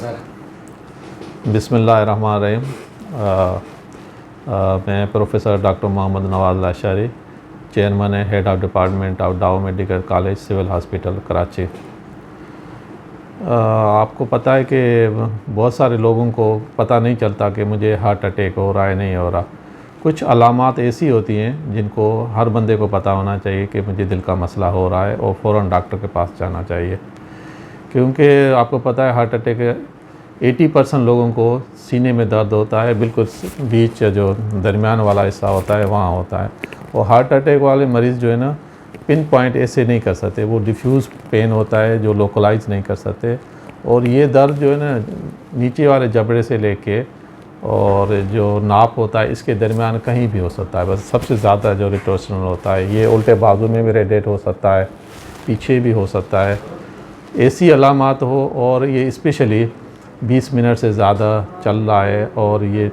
Sir. बिस्मिल्लाहिर्रहमानिर्रहीम। मैं professor doctor Mohammad Nawaz Lashari, chairman है, head of department of Dow medical college, civil hospital Karachi. आपको पता है कि बहुत सारे लोगों को पता नहीं चलता कि मुझे हार्ट अटैक हो रहा है, नहीं हो रहा। कुछ अलामात ऐसी होती हैं जिनको हर बंदे को पता होना चाहिए कि मुझे दिल का मसला हो रहा है और फ़ौरन डॉक्टर के पास जाना चाहिए, क्योंकि आपको पता है हार्ट अटैक 80% लोगों को सीने में दर्द होता है, बिल्कुल बीच जो दरमियान वाला हिस्सा होता है वहाँ होता है। और हार्ट अटैक वाले मरीज़ जो है ना, पिन पॉइंट ऐसे नहीं कर सकते, वो डिफ्यूज़ पेन होता है जो लोकलाइज नहीं कर सकते। और ये दर्द जो है ना, नीचे वाले जबड़े से लेके और जो नाप होता है इसके दरमियान कहीं भी हो सकता है। बस सबसे ज़्यादा जो रिटोर्शनल होता है, ये उल्टे बाजू में भी रेडिएट हो सकता है, पीछे भी हो सकता है। ऐसी अलामात हो और ये स्पेशली 20 मिनट से ज़्यादा चल रहा है और ये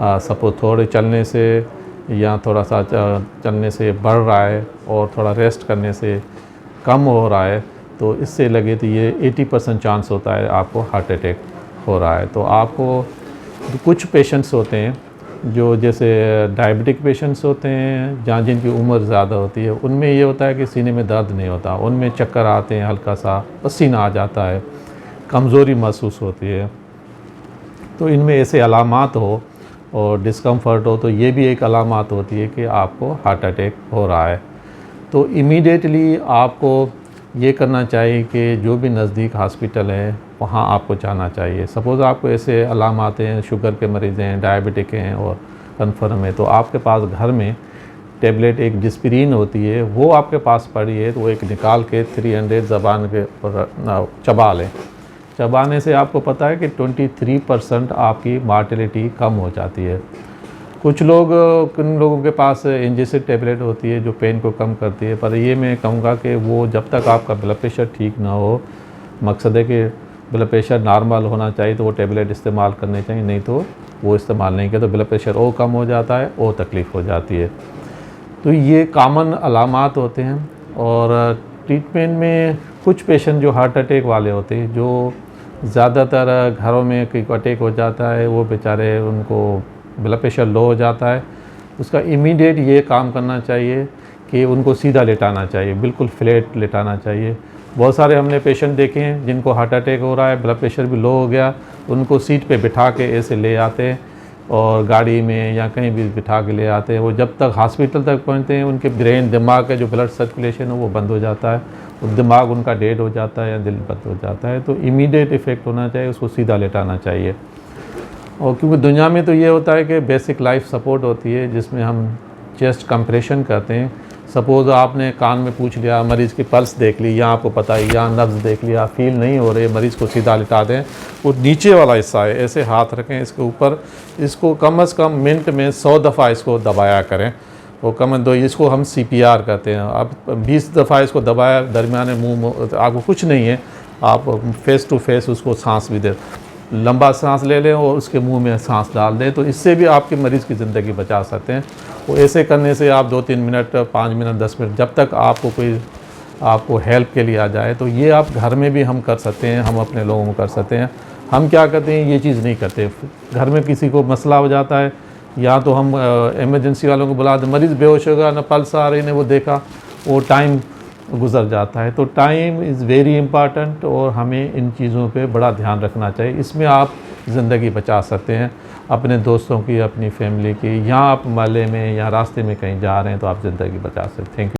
सपोज थोड़े चलने से या थोड़ा सा चलने से बढ़ रहा है और थोड़ा रेस्ट करने से कम हो रहा है, तो इससे लगे तो ये 80% चांस होता है आपको हार्ट अटैक हो रहा है। तो आपको कुछ पेशेंट्स होते हैं जो जैसे डायबिटिक पेशेंट्स होते हैं, जहाँ जिनकी उम्र ज़्यादा होती है, उनमें ये होता है कि सीने में दर्द नहीं होता, उनमें चक्कर आते हैं, हल्का सा पसीना आ जाता है, कमज़ोरी महसूस होती है। तो इनमें ऐसे अलामात हो और डिस्कम्फ़र्ट हो तो ये भी एक अलामात होती है कि आपको हार्ट अटैक हो रहा है। तो इमीडिएटली आपको ये करना चाहिए कि जो भी नज़दीक हॉस्पिटल है वहाँ आपको जाना चाहिए। सपोज़ आपको ऐसे अलामात हैं, शुगर के मरीज़ हैं, डायबिटिक हैं और कन्फर्म है, तो आपके पास घर में टेबलेट एक डिस्पिरिन होती है, वो आपके पास पड़ी है, तो वो एक निकाल के 300 ज़बान के ऊपर चबा लें। चबाने से आपको पता है कि 23% आपकी मार्टेलिटी कम हो जाती है। कुछ लोगों के पास एंजेसिड टेबलेट होती है जो पेन को कम करती है, पर ये मैं कहूँगा कि वो जब तक आपका ब्लड प्रेशर ठीक ना हो, मकसद है कि ब्लड प्रेशर नॉर्मल होना चाहिए, तो वो टेबलेट इस्तेमाल करने चाहिए, नहीं तो वो इस्तेमाल नहीं किया तो ब्लड प्रेशर और कम हो जाता है और तकलीफ़ हो जाती है। तो ये कॉमन अलामात होते हैं। और ट्रीटमेंट में कुछ पेशेंट जो हार्ट अटैक वाले होते हैं, जो ज़्यादातर घरों में कोई अटैक हो जाता है, वो बेचारे उनको ब्लड प्रेशर लो हो जाता है, उसका इमीडिएट ये काम करना चाहिए कि उनको सीधा लेटाना चाहिए, बिल्कुल फ्लैट लेटाना चाहिए। बहुत सारे हमने पेशेंट देखे हैं जिनको हार्ट अटैक हो रहा है, ब्लड प्रेशर भी लो हो गया, उनको सीट पे बिठा के ऐसे ले आते हैं और गाड़ी में या कहीं भी बिठा के ले आते हैं। वो जब तक हॉस्पिटल तक पहुंचते हैं उनके ब्रेन दिमाग का जो ब्लड सर्कुलेशन है वो बंद हो जाता है, और दिमाग उनका डेड हो जाता है या दिल बंद हो जाता है। तो इमीडिएट इफ़ेक्ट होना चाहिए, उसको सीधा लेटाना चाहिए। और क्योंकि दुनिया में तो ये होता है कि बेसिक लाइफ सपोर्ट होती है जिसमें हम चेस्ट कंप्रेशन करते हैं। सपोज़ आपने कान में पूछ लिया, मरीज़ की पल्स देख ली, यहाँ आपको पता है यहाँ नब्ज़ देख लिया, फील नहीं हो रहे, मरीज़ को सीधा लिटा दें। वो नीचे वाला हिस्सा है, ऐसे हाथ रखें इसके ऊपर, इसको कम से कम मिनट में 100 दफ़ा इसको दबाया करें। वो कम दो, इसको हम CPR कहते हैं। अब 20 दफ़ा इसको दबाया, दरमियान मुँह आपको कुछ नहीं है, आप फेस टू फेस उसको सांस भी दे, लंबा सांस ले लें और उसके मुंह में सांस डाल दें, तो इससे भी आपके मरीज़ की ज़िंदगी बचा सकते हैं। वो ऐसे करने से आप 2-3 मिनट, 5 मिनट, 10 मिनट, जब तक आपको कोई आपको हेल्प के लिए आ जाए, तो ये आप घर में भी हम कर सकते हैं, हम अपने लोगों को कर सकते हैं। हम क्या करते हैं, ये चीज़ नहीं करते। घर में किसी को मसला हो जाता है, या तो हम इमरजेंसी वालों को बुला दें, मरीज़ बेहोश होगा, ना पल्स आ रही, ने वो देखा, वो टाइम गुज़र जाता है। तो टाइम इज़ वेरी इम्पॉर्टेंट और हमें इन चीज़ों पे बड़ा ध्यान रखना चाहिए। इसमें आप ज़िंदगी बचा सकते हैं अपने दोस्तों की, अपनी फैमिली की, या आप मोहल्ले में या रास्ते में कहीं जा रहे हैं तो आप ज़िंदगी बचा सकते हैं। Thank you.